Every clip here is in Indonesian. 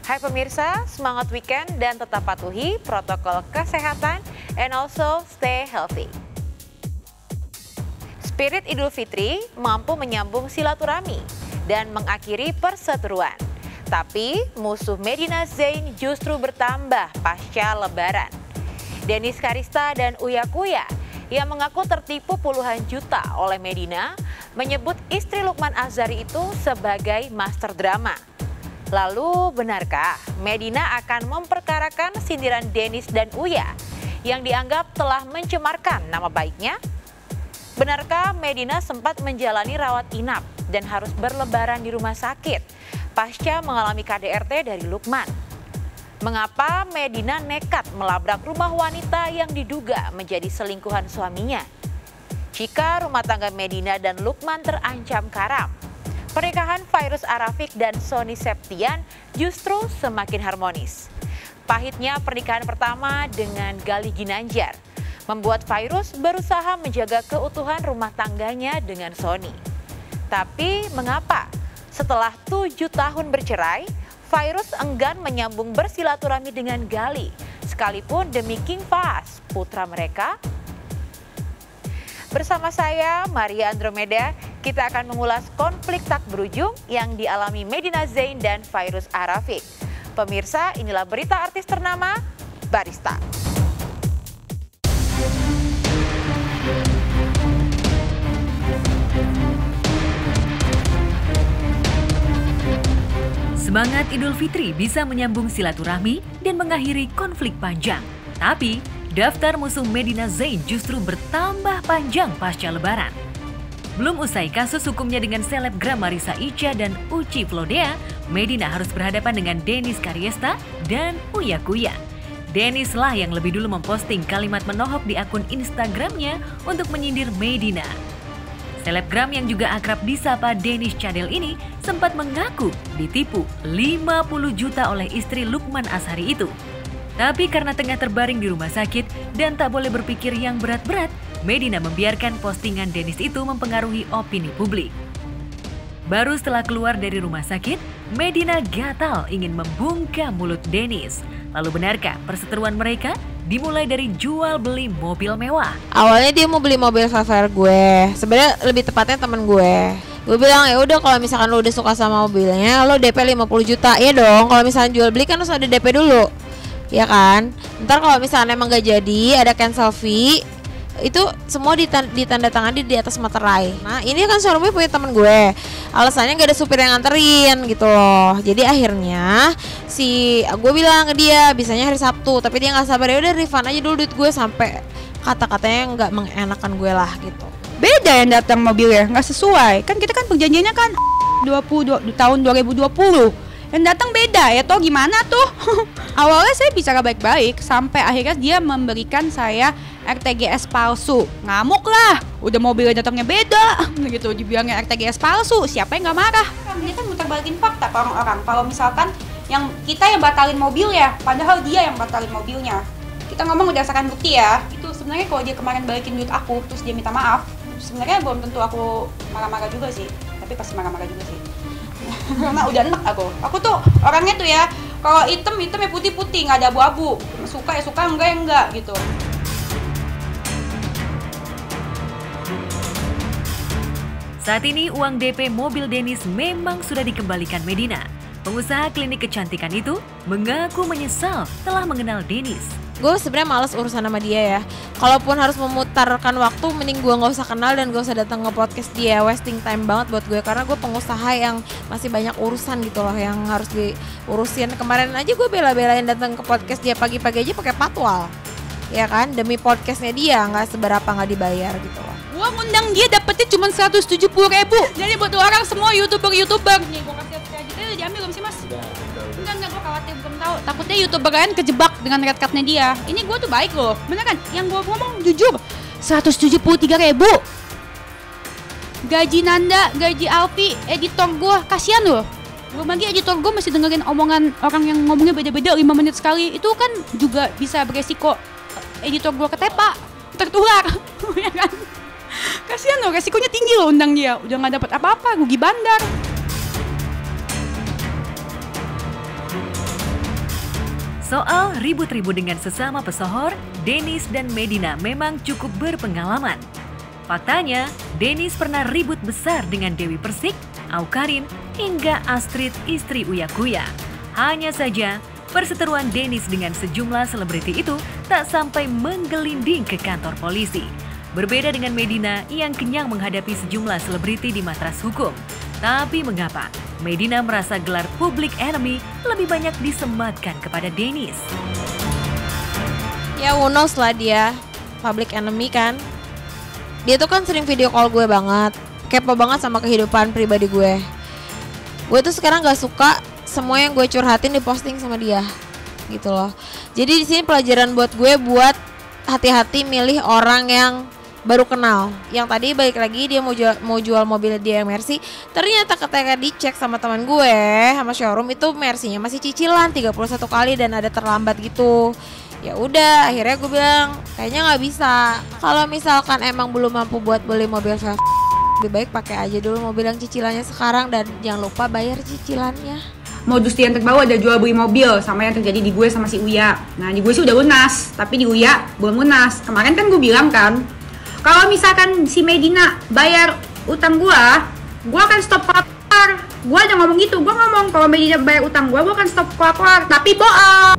Hai pemirsa, semangat weekend dan tetap patuhi protokol kesehatan and also stay healthy. Spirit Idul Fitri mampu menyambung silaturahmi dan mengakhiri perseteruan. Tapi musuh Medina Zain justru bertambah pasca Lebaran. Dennis Karista dan Uya Kuya yang mengaku tertipu puluhan juta oleh Medina menyebut istri Lukman Azhari itu sebagai master drama. Lalu benarkah Medina akan memperkarakan sindiran Dennis dan Uya yang dianggap telah mencemarkan nama baiknya? Benarkah Medina sempat menjalani rawat inap dan harus berlebaran di rumah sakit pasca mengalami KDRT dari Lukman? Mengapa Medina nekat melabrak rumah wanita yang diduga menjadi selingkuhan suaminya? Jika rumah tangga Medina dan Lukman terancam karam, pernikahan Fairuz Arafiq dan Sony Septian justru semakin harmonis. Pahitnya pernikahan pertama dengan Galih Ginanjar membuat Fairuz berusaha menjaga keutuhan rumah tangganya dengan Sony. Tapi mengapa setelah 7 tahun bercerai, Fairuz enggan menyambung bersilaturahmi dengan Galih, sekalipun demi King Fahz, putra mereka? Bersama saya, Maria Andromeda, kita akan mengulas konflik tak berujung yang dialami Medina Zain dan Fairuz Arafiq. Pemirsa, inilah berita artis ternama, Barista. Semangat Idul Fitri bisa menyambung silaturahmi dan mengakhiri konflik panjang. Tapi, daftar musuh Medina Zain justru bertambah panjang pasca Lebaran. Belum usai kasus hukumnya dengan selebgram Marissa Icha dan Uci Flodea, Medina harus berhadapan dengan Dennis Kariesta dan Uya Kuya. Dennis lah yang lebih dulu memposting kalimat menohok di akun Instagramnya untuk menyindir Medina. Selebgram yang juga akrab disapa Dennis Cadel ini sempat mengaku ditipu 50 juta oleh istri Lukman Azhari itu. Tapi karena tengah terbaring di rumah sakit dan tak boleh berpikir yang berat-berat, Medina membiarkan postingan Dennis itu mempengaruhi opini publik. Baru setelah keluar dari rumah sakit, Medina gatal ingin membungkam mulut Dennis. Lalu benarkah perseteruan mereka dimulai dari jual beli mobil mewah? Awalnya dia mau beli mobil Savere gue. Sebenarnya lebih tepatnya temen gue. Gue bilang ya udah kalau misalkan lo udah suka sama mobilnya, lo DP 50 juta. Ya dong, kalau misalkan jual beli kan harus ada DP dulu. Ya kan? Ntar kalau misalnya emang gak jadi, ada cancel fee, itu semua ditandatangani di atas materai. Nah ini kan showroomnya punya temen gue, alasannya gak ada supir yang nganterin gitu loh. Jadi akhirnya gue bilang ke dia bisanya hari Sabtu, tapi dia nggak sabar, ya udah refund aja dulu duit gue, sampai kata-katanya nggak mengenakan gue lah gitu. Beda yang datang mobilnya, nggak sesuai. Kan kita kan perjanjiannya kan tahun 2020. Yang datang beda ya toh, gimana tuh? Awalnya saya bicara baik-baik sampai akhirnya dia memberikan saya RTGS palsu. Ngamuk lah, udah mobilnya datangnya beda gitu, dibilangnya RTGS palsu, siapa yang nggak marah? Dia kan muter balikin fakta ke orang-orang. Kalau misalkan yang kita yang batalin mobil ya, padahal dia yang batalin mobilnya. Kita ngomong berdasarkan bukti ya. Itu sebenarnya kalau dia kemarin balikin duit aku terus dia minta maaf, sebenarnya belum tentu aku marah-marah juga sih, tapi pasti marah-marah juga sih. Karena udah enek aku tuh orangnya tuh ya, kalau hitam ya putih-putih, nggak ada abu-abu, suka ya suka, enggak ya enggak gitu. Saat ini uang DP mobil Dennis memang sudah dikembalikan Medina. Pengusaha klinik kecantikan itu mengaku menyesal telah mengenal Dennis. Gue sebenarnya males urusan sama dia ya. Kalaupun harus memutarkan waktu, mending gue nggak usah kenal dan gak usah datang ke podcast dia. Wasting time banget buat gue, karena gue pengusaha yang masih banyak urusan gitu loh yang harus diurusin. Kemarin aja gue bela-belain datang ke podcast dia pagi-pagi aja pakai patwal, ya kan, demi podcastnya dia, nggak seberapa, nggak dibayar gitu loh. Gua ngundang dia dapetnya cuma 170.000. Jadi buat orang semua youtuber. Nih gua kasih aja, udah diambil belum sih mas? Enggak, gua khawatir, belum tahu. Takutnya youtuber lain kejebak dengan red cardnya dia. Ini gua tuh baik loh, beneran. Yang gua ngomong jujur, 173.000. Gaji Nanda, gaji Alfi, editor gua, kasihan loh. Belum lagi editor gua masih dengerin omongan orang yang ngomongnya beda-beda 5 menit sekali. Itu kan juga bisa beresiko editor gua ketepak, tertular, ya kan? Kasihan loh, resikonya tinggi loh undang dia. Udah gak dapat apa-apa, rugi bandar. Soal ribut-ribut dengan sesama pesohor, Dennis dan Medina memang cukup berpengalaman. Faktanya, Dennis pernah ribut besar dengan Dewi Persik, Awkarin, hingga Astrid istri Uya Kuya. Hanya saja, perseteruan Dennis dengan sejumlah selebriti itu tak sampai menggelinding ke kantor polisi. Berbeda dengan Medina yang kenyang menghadapi sejumlah selebriti di matras hukum. Tapi mengapa Medina merasa gelar public enemy lebih banyak disematkan kepada Dennis? Ya who knows lah dia public enemy kan. Dia tuh kan sering video call gue banget, kepo banget sama kehidupan pribadi gue. Gue tuh sekarang gak suka semua yang gue curhatin diposting sama dia, gitu loh. Jadi di sini pelajaran buat gue buat hati-hati milih orang yang baru kenal. Yang tadi balik lagi dia mau jual mobil dia yang Mercy. Ternyata ketika dicek sama teman gue sama showroom itu Mercy-nya masih cicilan 31 kali dan ada terlambat gitu. Ya udah, akhirnya gue bilang kayaknya nggak bisa. Kalau misalkan emang belum mampu buat beli mobil lebih baik pakai aja dulu mobil yang cicilannya sekarang dan jangan lupa bayar cicilannya. Modus yang terbaru ada jual beli mobil sama yang terjadi di gue sama si Uya. Nah di gue sih udah lunas, tapi di Uya belum lunas. Kemarin kan gue bilang kan, kalau misalkan si Medina bayar utang gue akan stop keluar. Gue udah ngomong gitu, gue ngomong kalau Medina bayar utang gue akan stop keluar. Tapi bohong.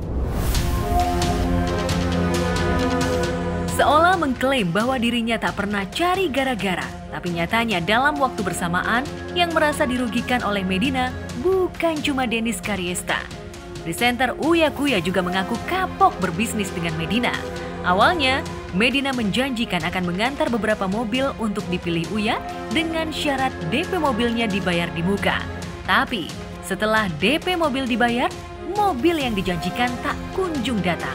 Seolah mengklaim bahwa dirinya tak pernah cari gara-gara, tapi nyatanya dalam waktu bersamaan yang merasa dirugikan oleh Medina bukan cuma Dennis Karyesta. Presenter Uya Kuya juga mengaku kapok berbisnis dengan Medina. Awalnya, Medina menjanjikan akan mengantar beberapa mobil untuk dipilih Uya dengan syarat DP mobilnya dibayar di muka. Tapi setelah DP mobil dibayar, mobil yang dijanjikan tak kunjung datang.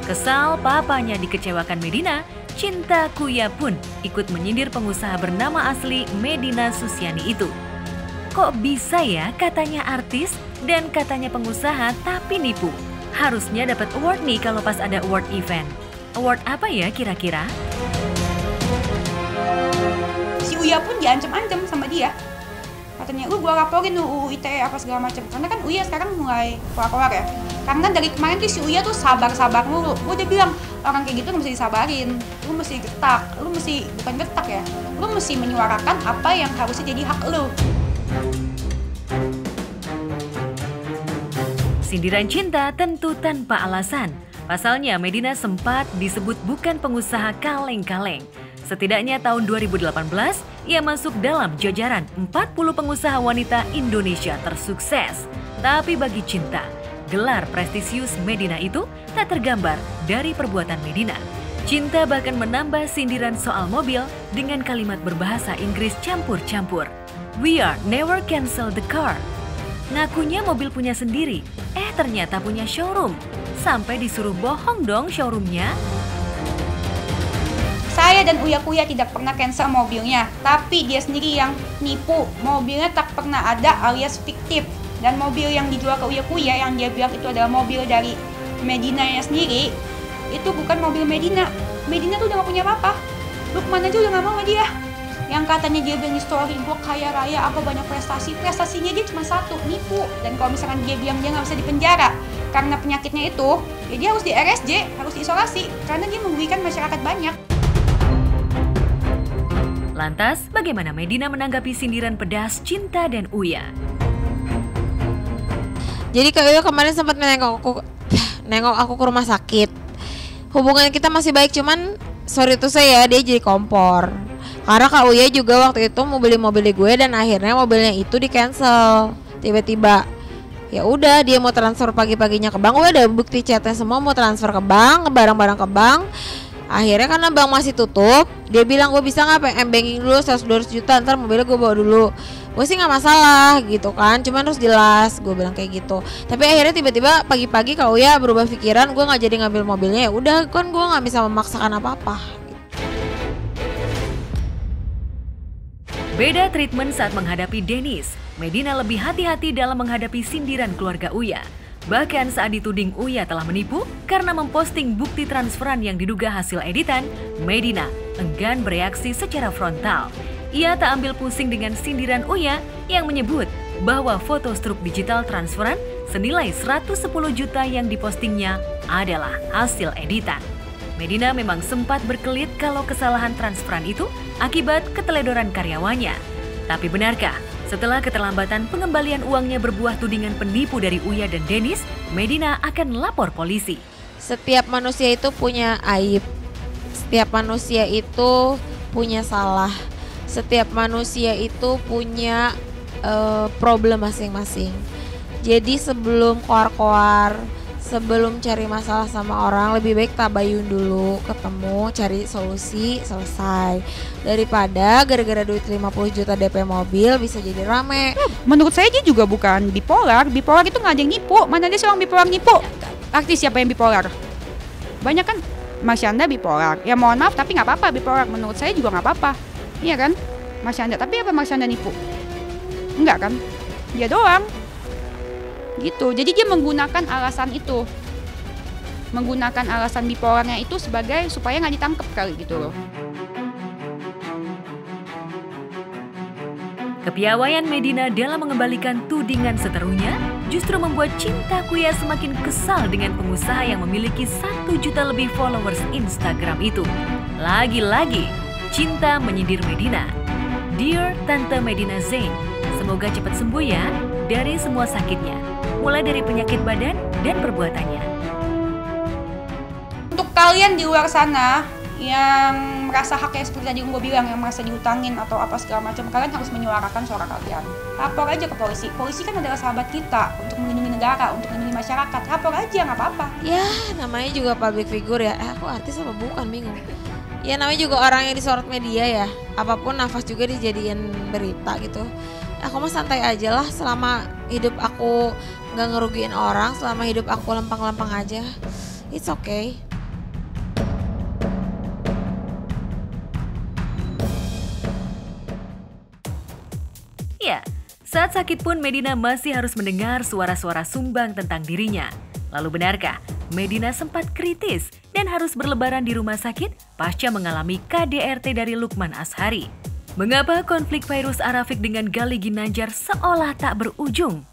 Kesal papanya dikecewakan Medina, Cinta Kuya pun ikut menyindir pengusaha bernama asli Medina Susiani itu. Kok bisa ya katanya artis dan katanya pengusaha tapi nipu? Harusnya dapat award nih kalau pas ada award event. Award apa ya kira-kira? Si Uya pun diancam-ancam sama dia. Katanya, gua laporin UU ITE apa segala macam. Karena kan Uya sekarang mulai keluar-keluar ya. Karena dari kemarin tuh si Uya tuh sabar-sabar mulu. Gue udah bilang, orang kayak gitu gak mesti disabarin. Lu mesti getak, bukan getak ya. Lu mesti menyuarakan apa yang harusnya jadi hak lu. Sindiran cinta tentu tanpa alasan. Pasalnya Medina sempat disebut bukan pengusaha kaleng-kaleng. Setidaknya tahun 2018, ia masuk dalam jajaran 40 pengusaha wanita Indonesia tersukses. Tapi bagi Cinta, gelar prestisius Medina itu tak tergambar dari perbuatan Medina. Cinta bahkan menambah sindiran soal mobil dengan kalimat berbahasa Inggris campur-campur. We are never cancel the car. Ngakunya mobil punya sendiri, ternyata punya showroom. Sampai disuruh bohong dong showroomnya. Saya dan Uya Kuya tidak pernah cancel mobilnya, tapi dia sendiri yang nipu. Mobilnya tak pernah ada alias fiktif. Dan mobil yang dijual ke Uya Kuya yang dia bilang itu adalah mobil dari Medinanya sendiri, itu bukan mobil Medina. Medina tuh udah gak punya apa-apa. Lukman aja udah gak mau sama dia. Yang katanya dia bilang di story, gue kaya raya, apa banyak prestasi. Prestasinya dia cuma satu, nipu. Dan kalau misalkan dia bilang dia gak bisa dipenjara karena penyakitnya itu, ya dia harus di RSJ, harus diisolasi. Karena dia merugikan masyarakat banyak. Lantas, bagaimana Medina menanggapi sindiran pedas Cinta dan Uya? Jadi Kak Uya kemarin sempat nengok aku ke rumah sakit. Hubungan kita masih baik, cuman sorry tuh saya dia jadi kompor. Karena Kak Uya juga waktu itu mau beli mobil di gue dan akhirnya mobilnya itu di cancel tiba-tiba. Ya udah dia mau transfer pagi-paginya ke bank, udah bukti chatnya semua mau transfer ke bank, barang-barang ke bank. Akhirnya karena bank masih tutup, dia bilang gue bisa nggak m-banking dulu 100-200 juta, ntar mobilnya gue bawa dulu. Gue sih nggak masalah gitu kan, cuman harus jelas, gue bilang kayak gitu. Tapi akhirnya tiba-tiba pagi-pagi Kak Uya berubah pikiran, gue nggak jadi ngambil mobilnya. Ya udah kan gue nggak bisa memaksakan apa-apa. Beda treatment saat menghadapi Dennis. Medina lebih hati-hati dalam menghadapi sindiran keluarga Uya. Bahkan saat dituding Uya telah menipu karena memposting bukti transferan yang diduga hasil editan, Medina enggan bereaksi secara frontal. Ia tak ambil pusing dengan sindiran Uya yang menyebut bahwa foto struk digital transferan senilai 110 juta yang dipostingnya adalah hasil editan. Medina memang sempat berkelit kalau kesalahan transferan itu akibat keteledoran karyawannya. Tapi benarkah setelah keterlambatan pengembalian uangnya berbuah tudingan penipu dari Uya dan Dennis, Medina akan lapor polisi? Setiap manusia itu punya aib. Setiap manusia itu punya salah. Setiap manusia itu punya problem masing-masing. Jadi sebelum koar-koar, sebelum cari masalah sama orang, lebih baik tabayun dulu, ketemu, cari solusi, selesai. Daripada gara-gara duit 50 juta DP mobil bisa jadi rame. Menurut saya dia juga bukan bipolar. Bipolar itu nggak ada yang nipu. Mana ada seorang bipolar nipu? Artis siapa yang bipolar? Banyak kan Marsyanda bipolar. Ya mohon maaf tapi nggak apa-apa bipolar. Menurut saya juga nggak apa-apa. Iya kan? Marsyanda. Tapi apa Marsyanda nipu? Enggak kan? Dia doang. Gitu. Jadi dia menggunakan alasan itu. Menggunakan alasan bipolarnya itu sebagai supaya nggak ditangkap kali gitu loh. Kepiawaian Medina dalam mengembalikan tudingan seterunya justru membuat cinta Kuya semakin kesal dengan pengusaha yang memiliki 1 juta lebih followers Instagram itu. Lagi-lagi, cinta menyindir Medina. Dear Tante Medina Zain, semoga cepat sembuh ya dari semua sakitnya, mulai dari penyakit badan dan perbuatannya. Untuk kalian di luar sana yang merasa haknya seperti tadi gue bilang, yang merasa dihutangin atau apa segala macam, kalian harus menyuarakan suara kalian. Lapor aja ke polisi. Polisi kan adalah sahabat kita untuk melindungi negara, untuk melindungi masyarakat. Lapor aja, nggak apa-apa. Ya namanya juga public figure ya. Aku artis apa bukan, bingung. Ya namanya juga orang yang disorot media ya. Apapun nafas juga dijadiin berita gitu. Aku mah santai aja lah selama hidup aku nggak ngerugiin orang, selama hidup aku lempeng-lempeng aja. It's okay. Ya, saat sakit pun Medina masih harus mendengar suara-suara sumbang tentang dirinya. Lalu benarkah Medina sempat kritis dan harus berlebaran di rumah sakit pasca mengalami KDRT dari Lukman Azhari? Mengapa konflik Fairuz Arafik dengan Gali Ginanjar seolah tak berujung?